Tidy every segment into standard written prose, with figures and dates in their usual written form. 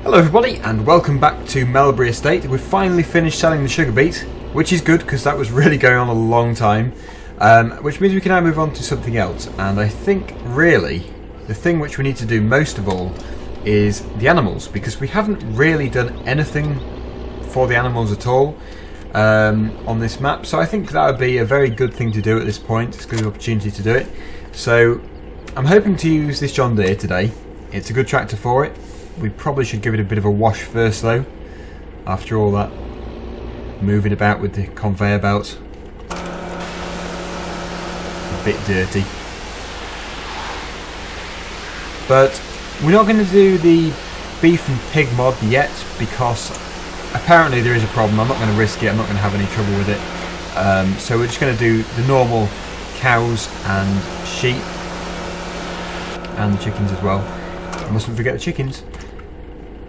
Hello everybody and welcome back to Melbury Estate. We've finally finished selling the sugar beet, which is good because that was really going on a long time, which means we can now move on to something else. And I think really the thing which we need to do most of all is the animals, because we haven't really done anything for the animals at all on this map. So I think that would be a very good thing to do at this point. It's a good opportunity to do it. So I'm hoping to use this John Deere today. It's a good tractor for it. We probably should give it a bit of a wash first though, after all that moving about with the conveyor belt. It's a bit dirty. But we're not going to do the beef and pig mod yet because apparently there is a problem. I'm not going to risk it, I'm not going to have any trouble with it. So we're just going to do the normal cows and sheep and the chickens as well. I mustn't forget the chickens.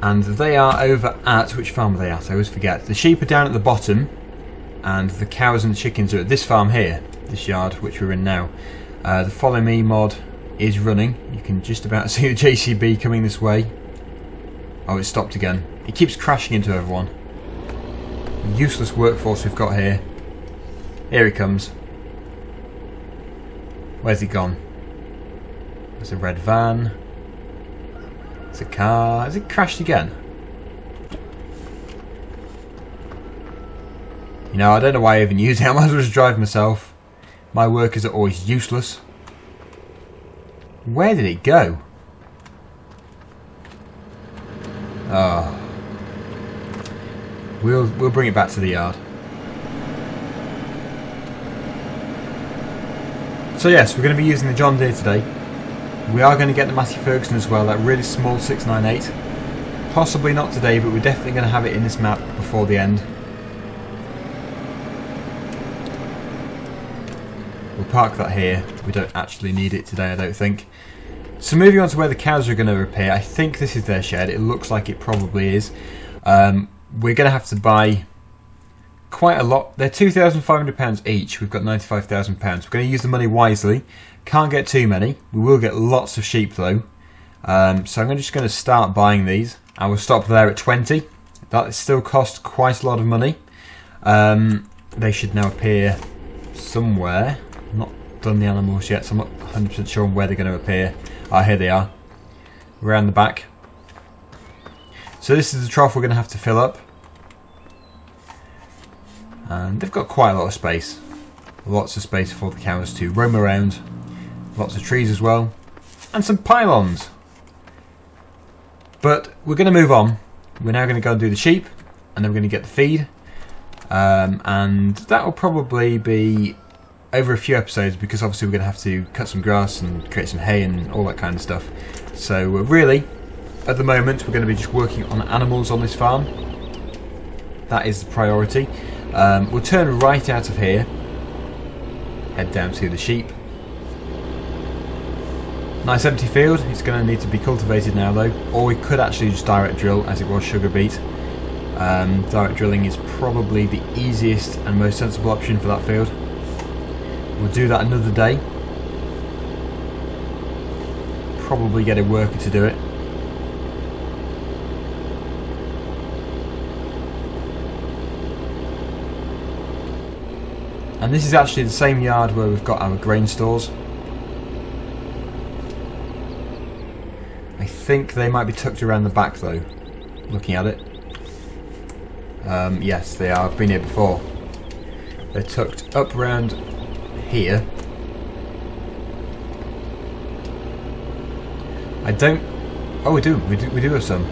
And they are over at, which farm are they at? I always forget. The sheep are down at the bottom, and the cows and the chickens are at this farm here, this yard, which we're in now. The Follow Me mod is running. You can just about see the JCB coming this way. Oh, it stopped again. It keeps crashing into everyone. Useless workforce we've got here. Here he comes. Where's he gone? There's a red van. It's a car. Has it crashed again? You know, I don't know why I even use it. I might as well just drive myself. My workers are always useless. Where did it go? Oh. We'll bring it back to the yard. So yes, we're going to be using the John Deere today. We are going to get the Massey Ferguson as well, that really small 698. Possibly not today, but we're definitely going to have it in this map before the end. We'll park that here. We don't actually need it today, I don't think. So moving on to where the cows are going to appear, I think this is their shed. It looks like it probably is. We're going to have to buy quite a lot. They're £2,500 each. We've got £95,000. We're going to use the money wisely. Can't get too many. We will get lots of sheep though. So I'm just going to start buying these. I will stop there at 20. That still costs quite a lot of money. They should now appear somewhere. I've not done the animals yet, so I'm not 100% sure where they're going to appear. Ah, here they are. Around the back. So this is the trough we're going to have to fill up. And they've got quite a lot of space. Lots of space for the cows to roam around. Lots of trees as well. And some pylons. But we're going to move on. We're now going to go and do the sheep. And then we're going to get the feed. And that will probably be over a few episodes, because obviously we're going to have to cut some grass and create some hay and all that kind of stuff. So really, at the moment, we're going to be just working on animals on this farm. That is the priority. We'll turn right out of here. Head down to the sheep. Nice empty field. It's going to need to be cultivated now though, or we could actually just direct drill as it was sugar beet. Direct drilling is probably the easiest and most sensible option for that field. We'll do that another day. Probably get a worker to do it. And this is actually the same yard where we've got our grain stores. I think they might be tucked around the back though, looking at it. Yes, they are. I've been here before. They're tucked up around here. I don't... Oh, we do have some.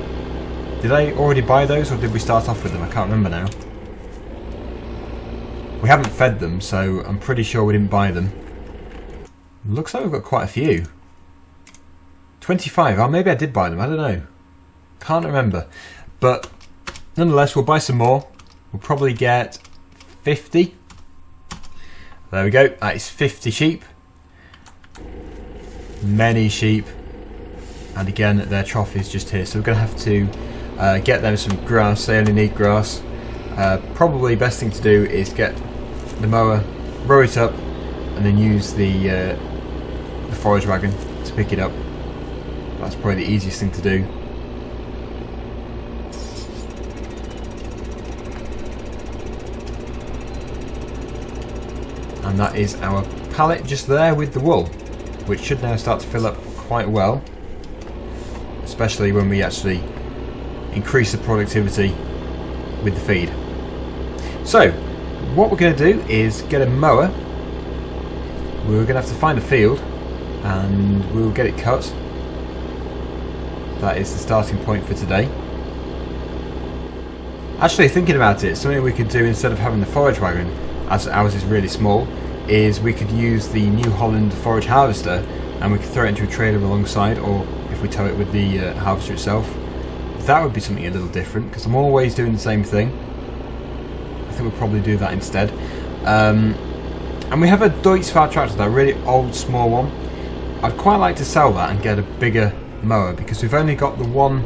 Did I already buy those, or did we start off with them? I can't remember now. We haven't fed them, so I'm pretty sure we didn't buy them. Looks like we've got quite a few. 25. Oh, maybe I did buy them. I don't know. Can't remember. But nonetheless, we'll buy some more. We'll probably get 50. There we go. That is 50 sheep. Many sheep. And again, their trough is just here. So we're going to have to get them some grass. They only need grass. Probably best thing to do is get the mower, row it up, and then use the forage wagon to pick it up. That's probably the easiest thing to do. And that is our pallet just there with the wool, which should now start to fill up quite well, especially when we actually increase the productivity with the feed. So what we're going to do is get a mower. We're going to have to find a field and we'll get it cut. That is the starting point for today. Actually, thinking about it, something we could do instead of having the forage wagon, as ours is really small, is we could use the New Holland forage harvester and we could throw it into a trailer alongside, or if we tow it with the harvester itself. That would be something a little different, because I'm always doing the same thing. I think we'll probably do that instead. And we have a Deutz-Fahr tractor, that really old small one. I'd quite like to sell that and get a bigger mower, because we've only got the one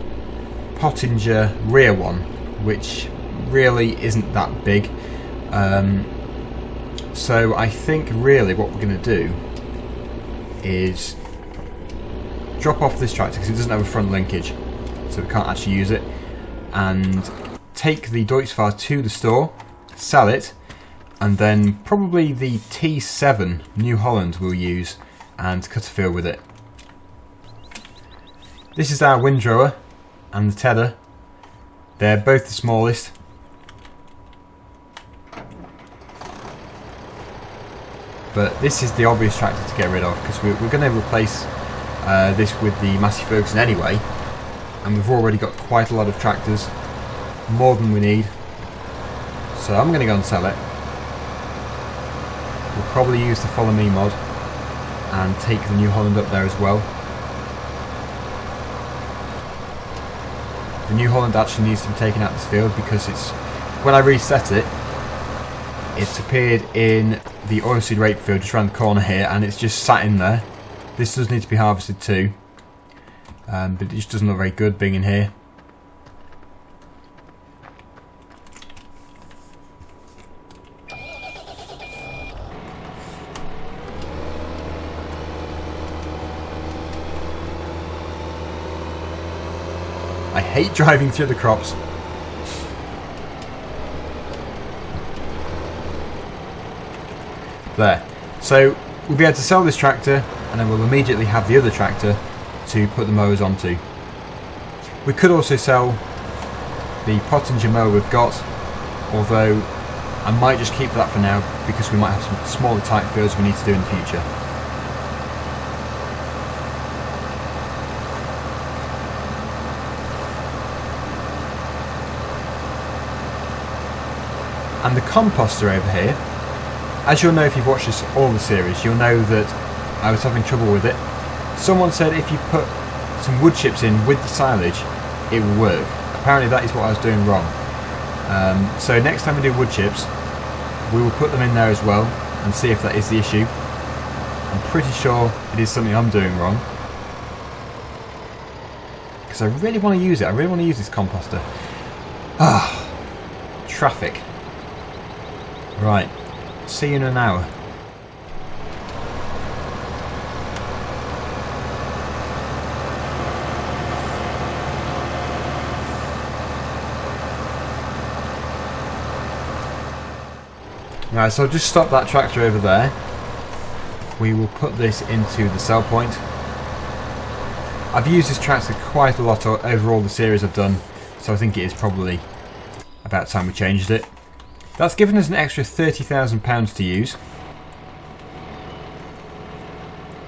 Pottinger rear one, which really isn't that big. So I think really what we're going to do is drop off this tractor, because it doesn't have a front linkage, so we can't actually use it, and take the Deutz-Fahr to the store, sell it, and then probably the T7 New Holland we'll use and cut a field with it. This is our windrower and the tedder. They're both the smallest. But this is the obvious tractor to get rid of, because we're going to replace this with the Massey Ferguson anyway, and we've already got quite a lot of tractors, more than we need. So I'm going to go and sell it. We'll probably use the Follow Me mod and take the New Holland up there as well. The New Holland actually needs to be taken out of this field, because it's, when I reset it, it's appeared in the oilseed rape field just around the corner here, and it's just sat in there. This does need to be harvested too, but it just doesn't look very good being in here. I hate driving through the crops. There. So we'll be able to sell this tractor, and then we'll immediately have the other tractor to put the mowers onto. We could also sell the Pottinger mower we've got, although I might just keep that for now, because we might have some smaller tight fields we need to do in the future. And the composter over here, as you'll know if you've watched all the series, you'll know that I was having trouble with it. Someone said if you put some wood chips in with the silage, it will work. Apparently that is what I was doing wrong. So next time we do wood chips, we will put them in there as well and see if that is the issue. I'm pretty sure it is something I'm doing wrong, because I really want to use it. I really want to use this composter. Ah, traffic. Right, see you in an hour. Right, so I'll just stop that tractor over there. We will put this into the sell point. I've used this tractor quite a lot over all the series I've done, so I think it is probably about time we changed it. That's given us an extra £30,000 to use,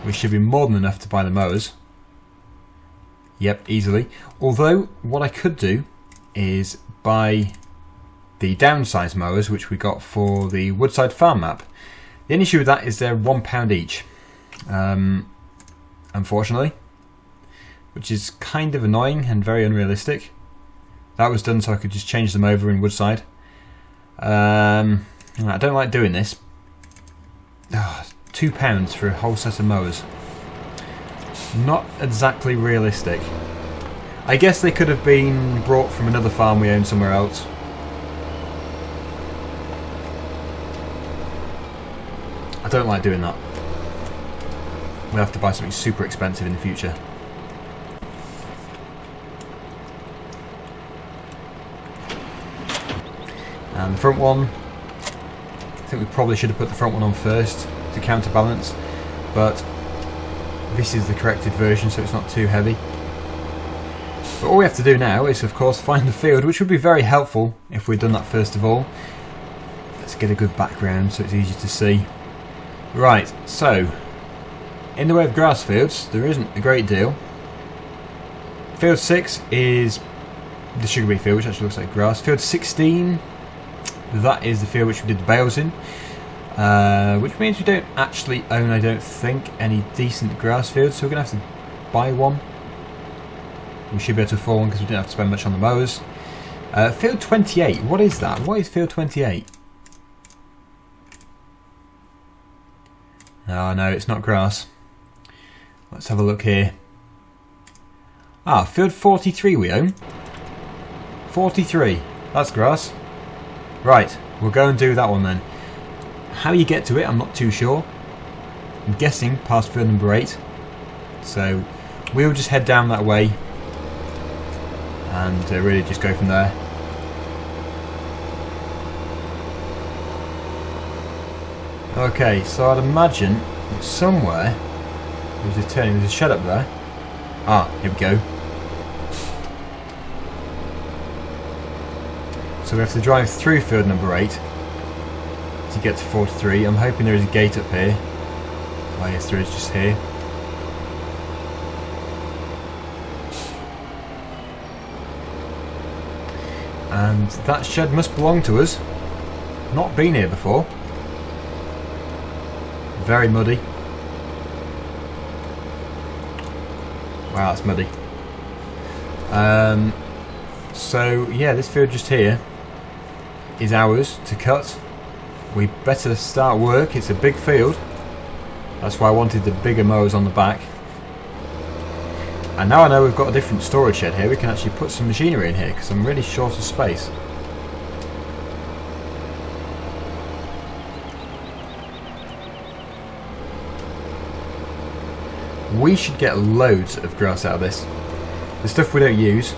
which should be more than enough to buy the mowers. Yep, easily. Although, what I could do is buy the downsize mowers, which we got for the Woodside Farm map. The only issue with that is they're £1 each, unfortunately, which is kind of annoying and very unrealistic. That was done so I could just change them over in Woodside. I don't like doing this. £2 for a whole set of mowers. Not exactly realistic. I guess they could have been brought from another farm we own somewhere else. I don't like doing that. We'll have to buy something super expensive in the future. And the front one, I think we probably should have put the front one on first to counterbalance, but this is the corrected version, so it's not too heavy. But all we have to do now is, of course, find the field, which would be very helpful if we'd done that first of all. Let's get a good background so it's easy to see. Right, so in the way of grass fields, there isn't a great deal. Field 6 is the sugar beet field, which actually looks like grass. Field 16, that is the field which we did the bales in, which means we don't actually own, I don't think, any decent grass fields, so we're going to have to buy one. We should be able to afford one because we didn't have to spend much on the mowers. Field 28, what is that? What is field 28? Oh no, it's not grass. Let's have a look here. Ah, field 43 we own. 43, that's grass. Right, we'll go and do that one then. How you get to it, I'm not too sure. I'm guessing past field number 8. So we'll just head down that way and really just go from there. Okay, so I'd imagine that somewhere there's a turning, there's a shed up there. Ah, here we go. So we have to drive through field number 8 to get to 43. I'm hoping there is a gate up here. Oh yes, there is, just here. And that shed must belong to us. Not been here before. Very muddy. Wow, it's muddy. So yeah, this field just here is ours to cut. We better start work. It's a big field. That's why I wanted the bigger mowers on the back. And now I know we've got a different storage shed here, we can actually put some machinery in here because I'm really short of space. We should get loads of grass out of this. The stuff we don't use,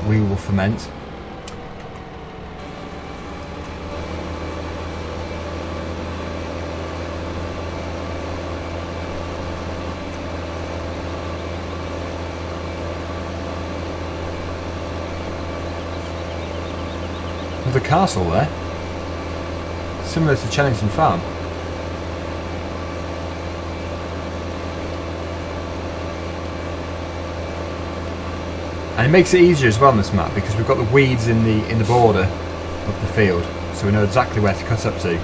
we will ferment. There's a castle there, similar to Chennington Farm. And it makes it easier as well on this map because we've got the weeds in the border of the field, so we know exactly where to cut up to.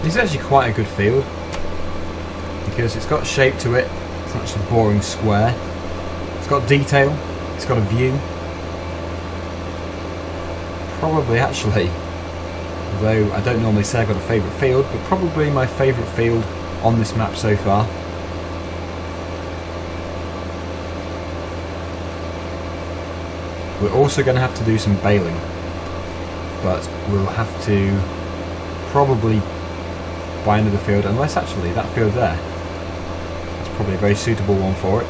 This is actually quite a good field because it's got shape to it. It's not just a boring square. It's got detail. It's got a view. Probably actually, although I don't normally say I've got a favourite field, but probably my favourite field on this map so far. We're also going to have to do some baling, but we'll have to probably buy another field, unless actually that field there, that's probably a very suitable one for it.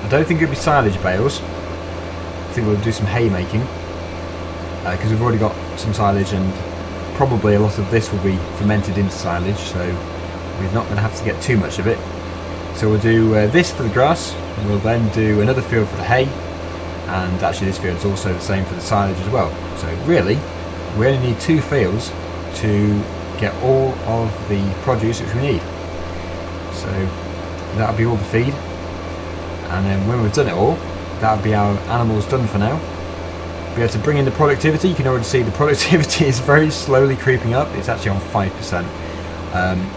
I don't think it'll be silage bales. I think we'll do some hay making because we've already got some silage, and probably a lot of this will be fermented into silage, so we're not going to have to get too much of it. So we'll do this for the grass, and we'll then do another field for the hay. And actually this field is also the same for the silage as well. So really, we only need 2 fields to get all of the produce which we need. So that'll be all the feed. and then when we've done it all, that'll be our animals done for now. Be able to bring in the productivity. You can already see the productivity is very slowly creeping up. It's actually on 5%,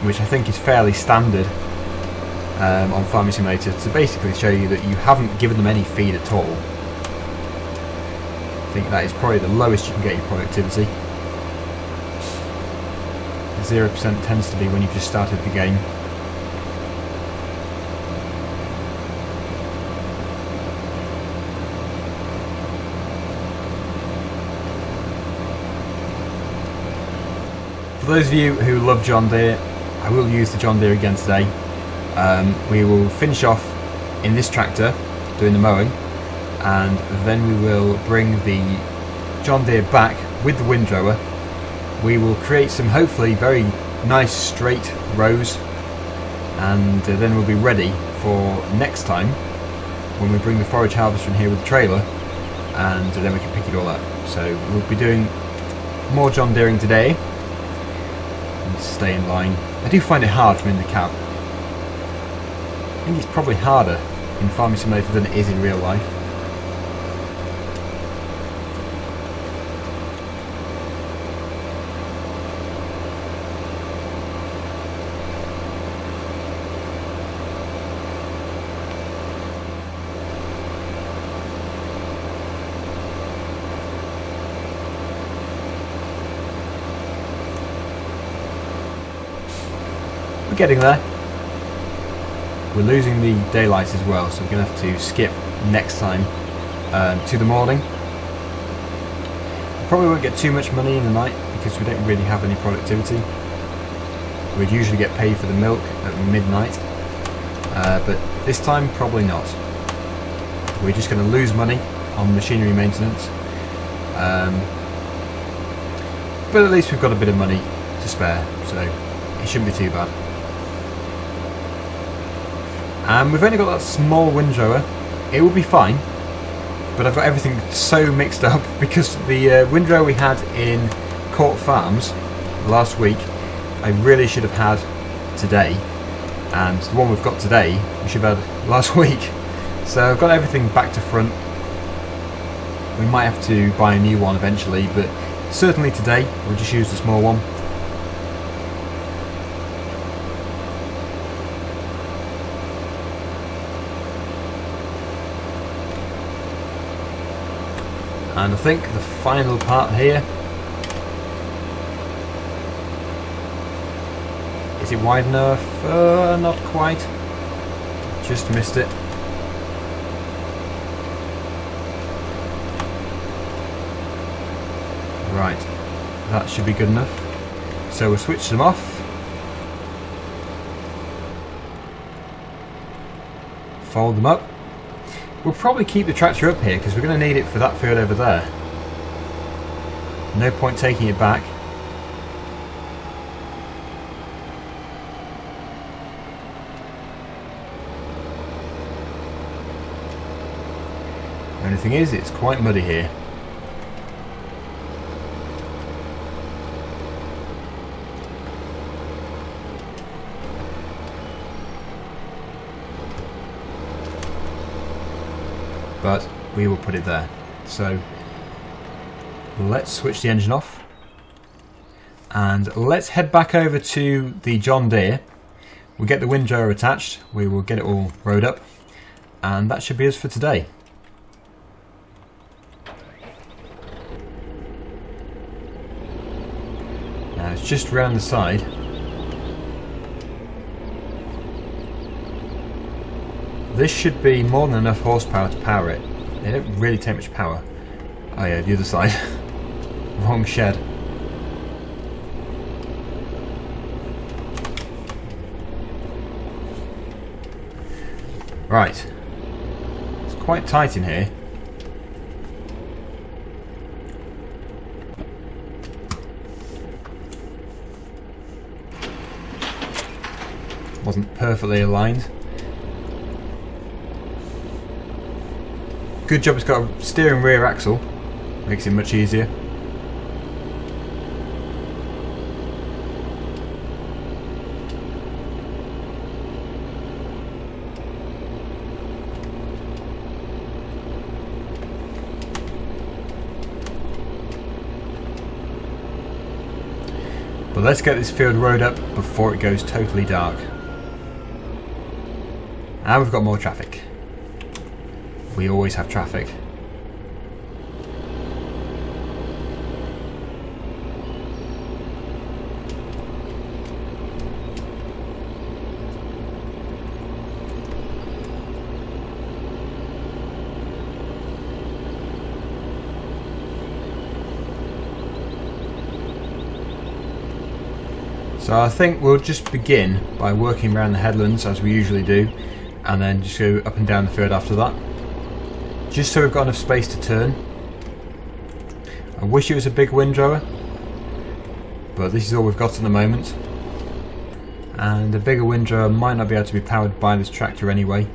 which I think is fairly standard on Farming Simulator, to basically show you that you haven't given them any feed at all. I think that is probably the lowest you can get your productivity. 0% tends to be when you've just started the game. For those of you who love John Deere, I will use the John Deere again today. We will finish off in this tractor doing the mowing, and then we will bring the John Deere back with the windrower. We will create some hopefully very nice straight rows, and then we'll be ready for next time when we bring the forage harvester in here with the trailer, and then we can pick it all up. So we'll be doing more John Deering today and stay in line. I do find it hard from in the cab. I think it's probably harder in Farming Simulator than it is in real life. We're getting there. We're losing the daylight as well, so we're going to have to skip next time to the morning. We probably won't get too much money in the night because we don't really have any productivity. We'd usually get paid for the milk at midnight, but this time probably not. We're just going to lose money on machinery maintenance, but at least we've got a bit of money to spare, so it shouldn't be too bad. And we've only got that small windrower. It will be fine, but I've got everything so mixed up because the windrower we had in Court Farms last week, I really should have had today, and the one we've got today we should have had last week. So I've got everything back to front. We might have to buy a new one eventually, but certainly today we'll just use the small one. And I think the final part here, is it wide enough? Not quite, just missed it. Right, that should be good enough. So we'll switch them off. Fold them up. We'll probably keep the tractor up here because we're going to need it for that field over there. No point taking it back. The only thing is, it's quite muddy here. But we will put it there. So let's switch the engine off and let's head back over to the John Deere. We'll get the windrower attached, we will get it all rode up, and that should be us for today. Now it's just round the side. This should be more than enough horsepower to power it. They don't really take much power. Oh yeah, the other side. Wrong shed. Right. It's quite tight in here. Wasn't perfectly aligned. Good job it's got a steering rear axle, makes it much easier. let's get this field rode up before it goes totally dark. And we've got more traffic. We always have traffic. So I think we'll just begin by working around the headlands as we usually do, and then just go up and down the field after that, just so we've got enough space to turn. I wish it was a big windrower, but this is all we've got at the moment, and a bigger windrower might not be able to be powered by this tractor anyway.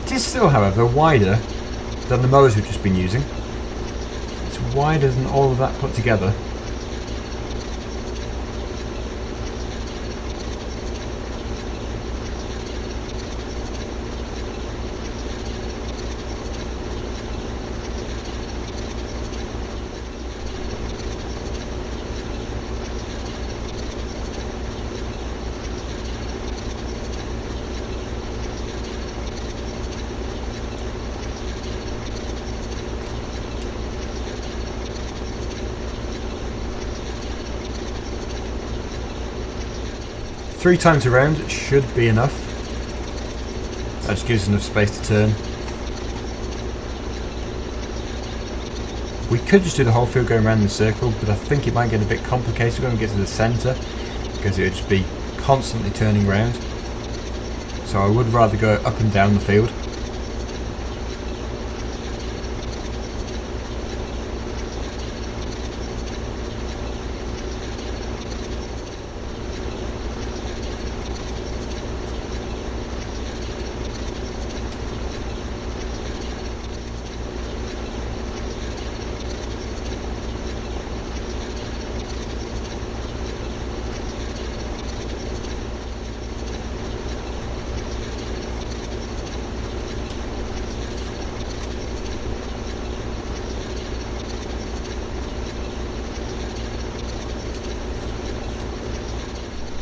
It is still, however, wider than the mowers we've just been using. It's wider than all of that put together. Three times around should be enough. That just gives us enough space to turn. We could just do the whole field going around in the circle, but I think it might get a bit complicated when we get to the centre, because it would just be constantly turning round. So I would rather go up and down the field.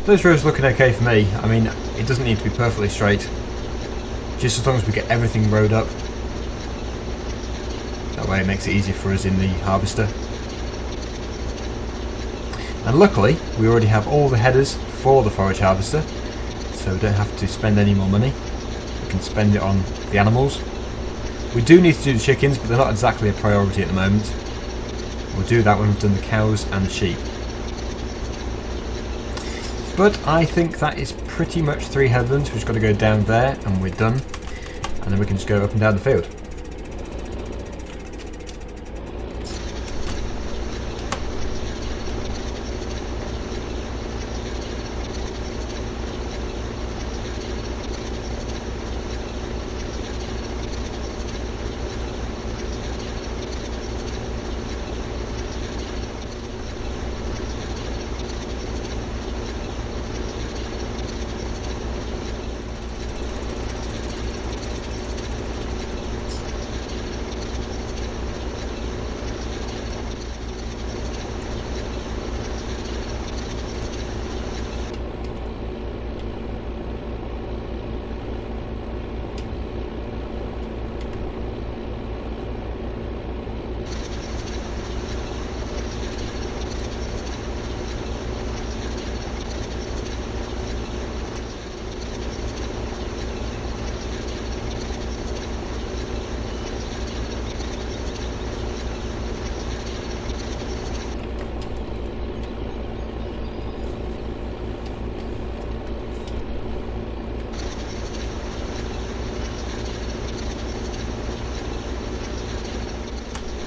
Those rows looking okay for me. I mean, it doesn't need to be perfectly straight, just as long as we get everything rowed up. That way it makes it easier for us in the harvester. And luckily, we already have all the headers for the forage harvester, so we don't have to spend any more money. We can spend it on the animals. We do need to do the chickens, but they're not exactly a priority at the moment. We'll do that when we've done the cows and the sheep. But I think that is pretty much 3 headlands. We've just got to go down there and we're done. And then we can just go up and down the field.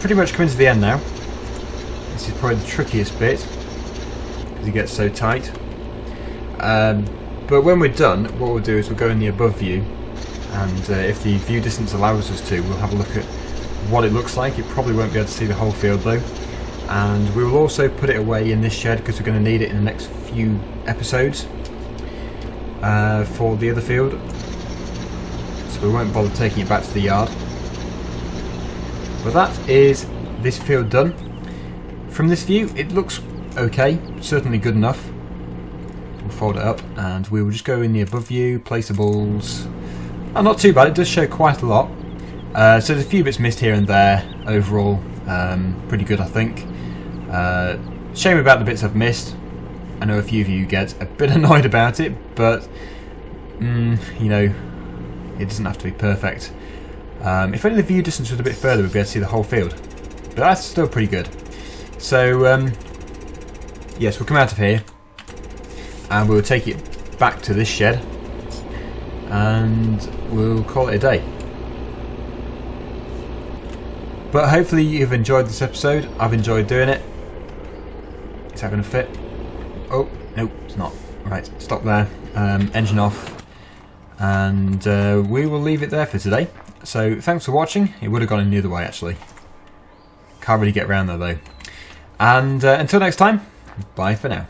Pretty much coming to the end now. This is probably the trickiest bit because it gets so tight. But when we're done, what we'll do is we'll go in the above view, and if the view distance allows us to, we'll have a look at what it looks like. It probably won't be able to see the whole field though. And we will also put it away in this shed because we're going to need it in the next few episodes for the other field. So we won't bother taking it back to the yard. But that is this field done. From this view it looks okay, certainly good enough. We'll fold it up and we will just go in the above view, placeables. Oh, not too bad, it does show quite a lot. So there's a few bits missed here and there. Overall, pretty good I think. Shame about the bits I've missed. I know a few of you get a bit annoyed about it, but you know, it doesn't have to be perfect. If only the view distance was a bit further, we'd be able to see the whole field. But that's still pretty good. So yes, we'll come out of here and we'll take it back to this shed and we'll call it a day. But hopefully you've enjoyed this episode. I've enjoyed doing it. Is that going to fit? Oh, no, it's not. Right, stop there. Engine off. And we will leave it there for today. So thanks for watching. It would have gone in the other way actually. Can't really get around there though. And until next time, bye for now.